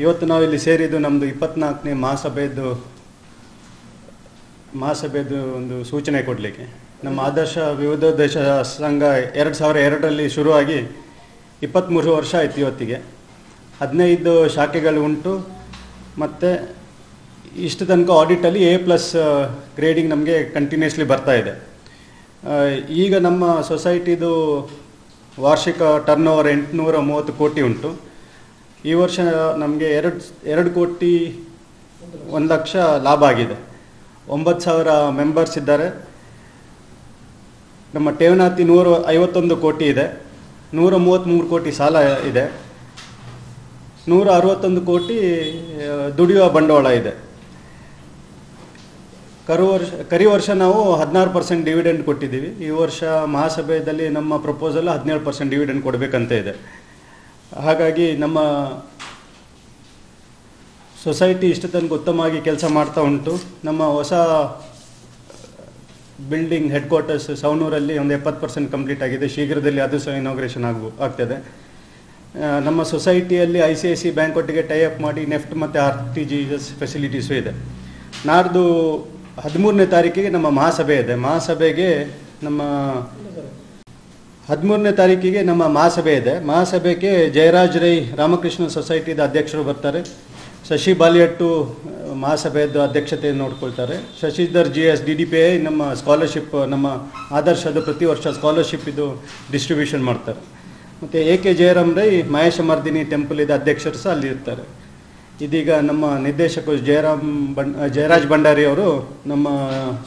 ಇವತ್ತು ನಾವಿಲ್ಲಿ ಸೇರಿದ್ದು ನಮ್ಮದು 24ನೇ ಮಹಾಸಭೆಯದ್ದು ಒಂದು ಸೂಚನೆ ಕೊಡಲಿಕ್ಕೆ. ನಮ್ಮ ಆದರ್ಶ ವಿವಿಧೋದ್ದೇಶ ಸಂಘ 2002ರಲ್ಲಿ ಶುರುವಾಗಿ 23 ವರ್ಷ ಆಯಿತು ಇವತ್ತಿಗೆ. 15 ಶಾಖೆಗಳು ಉಂಟು. ಮತ್ತು ಇಷ್ಟು ತನಕ ಆಡಿಟಲ್ಲಿ A+ ಗ್ರೇಡಿಂಗ್ ನಮಗೆ ಕಂಟಿನ್ಯೂಸ್ಲಿ ಬರ್ತಾ ಇದೆ. ಈಗ ನಮ್ಮ ಸೊಸೈಟಿದು ವಾರ್ಷಿಕ ಟರ್ನ್ ಓವರ್ 830 ಕೋಟಿ ಉಂಟು. ಈ ವರ್ಷ ನಮಗೆ 2 ಕೋಟಿ 1 ಲಕ್ಷ ಲಾಭ ಆಗಿದೆ. 9,000 ಮೆಂಬರ್ಸ್ ಇದ್ದಾರೆ. ನಮ್ಮ ಠೇವಣಿ 151 ಕೋಟಿ ಇದೆ. 133 ಕೋಟಿ ಸಾಲ ಇದೆ. 161 ಕೋಟಿ ದುಡಿಯುವ ಬಂಡವಾಳ ಇದೆ. ಕರಿ ವರ್ಷ ನಾವು 16% ಡಿವಿಡೆಂಡ್ ಕೊಟ್ಟಿದ್ದೀವಿ. ಈ ವರ್ಷ ಮಹಾಸಭೆಯಲ್ಲಿ ನಮ್ಮ ಪ್ರಪೋಸಲ್ 17% ಡಿವಿಡೆಂಡ್ ಕೊಡಬೇಕಂತ ಇದೆ. ಹಾಗಾಗಿ ನಮ್ಮ ಸೊಸೈಟಿ ಇಷ್ಟು ತನಕ ಉತ್ತಮವಾಗಿ ಕೆಲಸ ಮಾಡ್ತಾ ಉಂಟು. ನಮ್ಮ ಹೊಸ ಬಿಲ್ಡಿಂಗ್ ಹೆಡ್ ಕ್ವಾರ್ಟರ್ಸ್ ಸವಣೂರಲ್ಲಿ ಒಂದು 70% ಕಂಪ್ಲೀಟ್ ಆಗಿದೆ. ಶೀಘ್ರದಲ್ಲಿ ಅದು ಸಹ ಇನಾಗ್ರೇಷನ್ ಆಗ್ತದೆ. ನಮ್ಮ ಸೊಸೈಟಿಯಲ್ಲಿ ICICI ಬ್ಯಾಂಕ್ ಒಟ್ಟಿಗೆ ಟೈಅಪ್ ಮಾಡಿ ನೆಫ್ಟ್ ಮತ್ತು RTGS ಫೆಸಿಲಿಟೀಸು ಇದೆ. ನಾಡ್ದು 13ನೇ ತಾರೀಕಿಗೆ ನಮ್ಮ ಮಹಾಸಭೆ ಇದೆ. ನಮ್ಮ 13ನೇ ತಾರೀಕಿಗೆ ನಮ್ಮ ಮಹಾಸಭೆ ಇದೆ. ಮಹಾಸಭೆಗೆ ಜಯರಾಜ್ ರೈ ರಾಮಕೃಷ್ಣ ಸೊಸೈಟಿದ ಅಧ್ಯಕ್ಷರು ಬರ್ತಾರೆ. ಶಶಿ ಬಾಲಿಯಟ್ಟು ಮಹಾಸಭೆಯದ್ದು ಅಧ್ಯಕ್ಷತೆಯನ್ನು ನೋಡ್ಕೊಳ್ತಾರೆ. ಶಶಿಧರ್ GS DDPI ನಮ್ಮ ಸ್ಕಾಲರ್ಶಿಪ್, ನಮ್ಮ ಆದರ್ಶದ ಪ್ರತಿ ವರ್ಷ ಸ್ಕಾಲರ್ಶಿಪ್ ಇದು ಡಿಸ್ಟ್ರಿಬ್ಯೂಷನ್ ಮಾಡ್ತಾರೆ. ಮತ್ತು AK ಜಯರಾಮ್ ರೈ ಮಹೇಶ ಮರ್ದಿನಿ ಟೆಂಪಲ್ ಅಧ್ಯಕ್ಷರು ಸಹ ಅಲ್ಲಿರ್ತಾರೆ. ಇದೀಗ ನಮ್ಮ ನಿರ್ದೇಶಕರು ಜಯರಾಜ್ ಭಂಡಾರಿ ಅವರು ನಮ್ಮ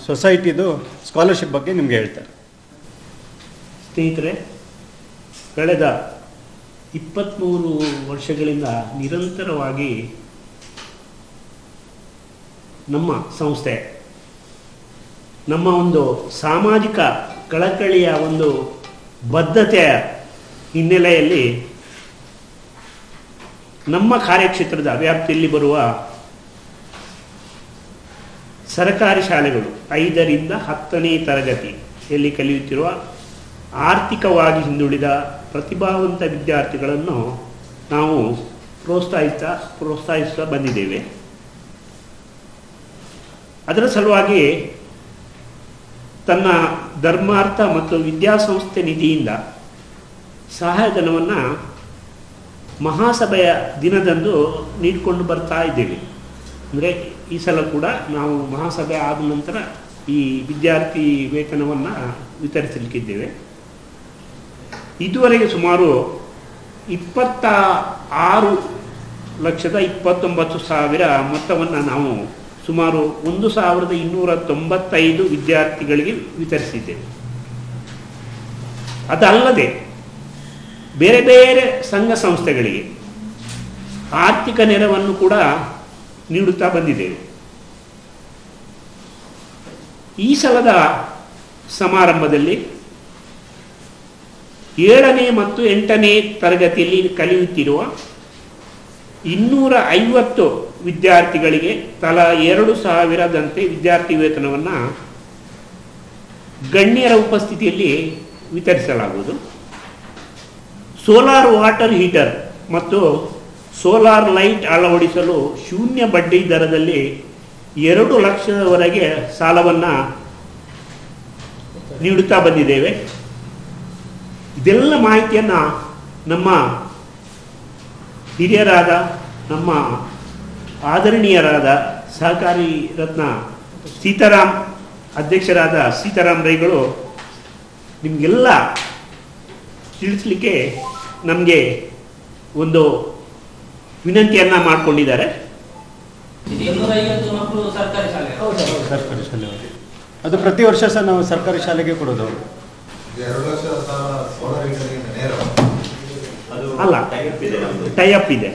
ಸೊಸೈಟಿದು ಸ್ಕಾಲರ್ಶಿಪ್ ಬಗ್ಗೆ ನಿಮಗೆ ಹೇಳ್ತಾರೆ. ಸ್ನೇಹಿತರೆ, ಕಳೆದ 23 ವರ್ಷಗಳಿಂದ ನಿರಂತರವಾಗಿ ನಮ್ಮ ಸಂಸ್ಥೆ ನಮ್ಮ ಒಂದು ಸಾಮಾಜಿಕ ಕಳಕಳಿಯ ಒಂದು ಬದ್ಧತೆಯ ಹಿನ್ನೆಲೆಯಲ್ಲಿ ನಮ್ಮ ಕಾರ್ಯಕ್ಷೇತ್ರದ ವ್ಯಾಪ್ತಿಯಲ್ಲಿ ಬರುವ ಸರ್ಕಾರಿ ಶಾಲೆಗಳು 5ರಿಂದ 10ನೇ ತರಗತಿಯಲ್ಲಿ ಕಲಿಯುತ್ತಿರುವ ಆರ್ಥಿಕವಾಗಿ ಹಿಂದುಳಿದ ಪ್ರತಿಭಾವಂತ ವಿದ್ಯಾರ್ಥಿಗಳನ್ನು ನಾವು ಪ್ರೋತ್ಸಾಹಿಸ್ತಾ ಬಂದಿದ್ದೇವೆ. ಅದರ ಸಲುವಾಗಿ ತನ್ನ ಧರ್ಮಾರ್ಥ ಮತ್ತು ವಿದ್ಯಾಸಂಸ್ಥೆ ನಿಧಿಯಿಂದ ಸಹಾಯಧನವನ್ನು ಮಹಾಸಭೆಯ ದಿನದಂದು ನೀಡಿಕೊಂಡು ಬರ್ತಾ ಇದ್ದೇವೆ. ಅಂದರೆ ಈ ಸಲ ಕೂಡ ನಾವು ಮಹಾಸಭೆ ಆದ ನಂತರ ಈ ವಿದ್ಯಾರ್ಥಿ ವೇತನವನ್ನು ವಿತರಿಸಲಿಕ್ಕಿದ್ದೇವೆ. ಇದುವರೆಗೆ ಸುಮಾರು 26,29,000 ಮೊತ್ತವನ್ನು ನಾವು ಸುಮಾರು 1,295 ವಿದ್ಯಾರ್ಥಿಗಳಿಗೆ ವಿತರಿಸಿದ್ದೇವೆ. ಅದಲ್ಲದೆ ಬೇರೆ ಬೇರೆ ಸಂಘ ಸಂಸ್ಥೆಗಳಿಗೆ ಆರ್ಥಿಕ ನೆರವನ್ನು ಕೂಡ ನೀಡುತ್ತಾ ಬಂದಿದ್ದೇವೆ. ಈ ಸಲದ ಸಮಾರಂಭದಲ್ಲಿ 7ನೇ ಮತ್ತು 8ನೇ ತರಗತಿಯಲ್ಲಿ ಕಲಿಯುತ್ತಿರುವ 250 ವಿದ್ಯಾರ್ಥಿಗಳಿಗೆ ತಲಾ 2,000ದಂತೆ ವಿದ್ಯಾರ್ಥಿ ವೇತನವನ್ನು ಗಣ್ಯರ ಉಪಸ್ಥಿತಿಯಲ್ಲಿ ವಿತರಿಸಲಾಗುವುದು. ಸೋಲಾರ್ ವಾಟರ್ ಹೀಟರ್ ಮತ್ತು ಸೋಲಾರ್ ಲೈಟ್ ಅಳವಡಿಸಲು ಶೂನ್ಯ ಬಡ್ಡಿ ದರದಲ್ಲಿ 2 ಲಕ್ಷದವರೆಗೆ ಸಾಲವನ್ನು ನೀಡುತ್ತಾ ಬಂದಿದ್ದೇವೆ. ಇದೆಲ್ಲ ಮಾಹಿತಿಯನ್ನು ನಮ್ಮ ಹಿರಿಯರಾದ ನಮ್ಮ ಆದರಣೀಯರಾದ ಸಹಕಾರಿ ರತ್ನ ಅಧ್ಯಕ್ಷರಾದ ಸೀತಾರಾಮ್ ರೈಗಳು ನಿಮಗೆಲ್ಲ ತಿಳಿಸಲಿಕ್ಕೆ ನಮಗೆ ಒಂದು ವಿನಂತಿಯನ್ನು ಮಾಡಿಕೊಂಡಿದ್ದಾರೆ. ಸರ್ಕಾರಿ ಶಾಲೆ ಅದು ಪ್ರತಿ ವರ್ಷ ಸಹ ನಾವು ಸರ್ಕಾರಿ ಶಾಲೆಗೆ ಕೊಡೋದು. ಅಲ್ಲ, ಟೈಅಪ್ ಇದೆ.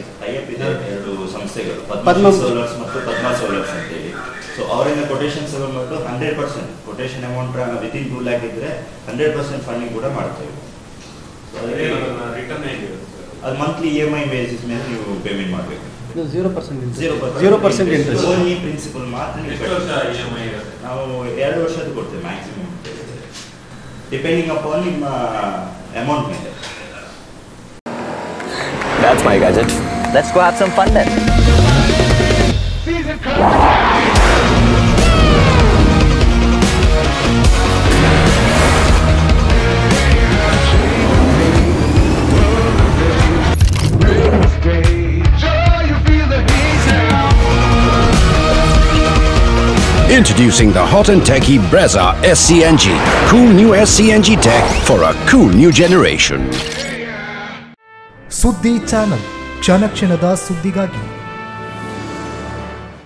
ಎರಡು ಸಂಸ್ಥೆಗಳು ಪದ್ಮ ಸೋಲಾರ್ಸ್ ಮತ್ತು ಪದ್ಮ ಸೋಲಾರ್ಸ್ ಅಂತ ಹೇಳಿ. ಸೊ ಅವರಿಂದ ಕೊಟೇಶನ್ಸ್ ಬಂದು 100% ಕೊಟೇಶನ್ ಅಮೌಂಟ್ ವಿತಿನ್ 2 lakh ಇದ್ರೆ 100% ಫಂಡಿಂಗ್ ಕೂಡ ಮಾಡ್ತೇವೆ. ಅದು ಮಂತ್ಲಿ EMI ಬೇಸಿಸ್ ಮೇಲೆ ನೀವು ಪೇಮೆಂಟ್ ಮಾಡಬೇಕು. 0% ಇಂಟ್ರೆಸ್ಟ್. ಓನ್ಲಿ ಪ್ರಿನ್ಸಿಪಲ್ ಮಾತ್ರ ನಾವು 2 ವರ್ಷದ್ದು ಕೊಡ್ತೇವೆ ಮ್ಯಾಕ್ಸಿಮಮ್, ಡಿಪೆಂಡಿಂಗ್ ಅಪಾನ್ ನಿಮ್ಮ ಅಮೌಂಟ್ ಮೇಲೆ. That's my gadget. Let's go have some fun then. Introducing the hot and techy Brezza SCNG. Cool new SCNG tech for a cool new generation. ಸುದ್ದಿ channel ಕ್ಷಣ ಕ್ಷಣದ ಸುದ್ದಿಗಾಗಿ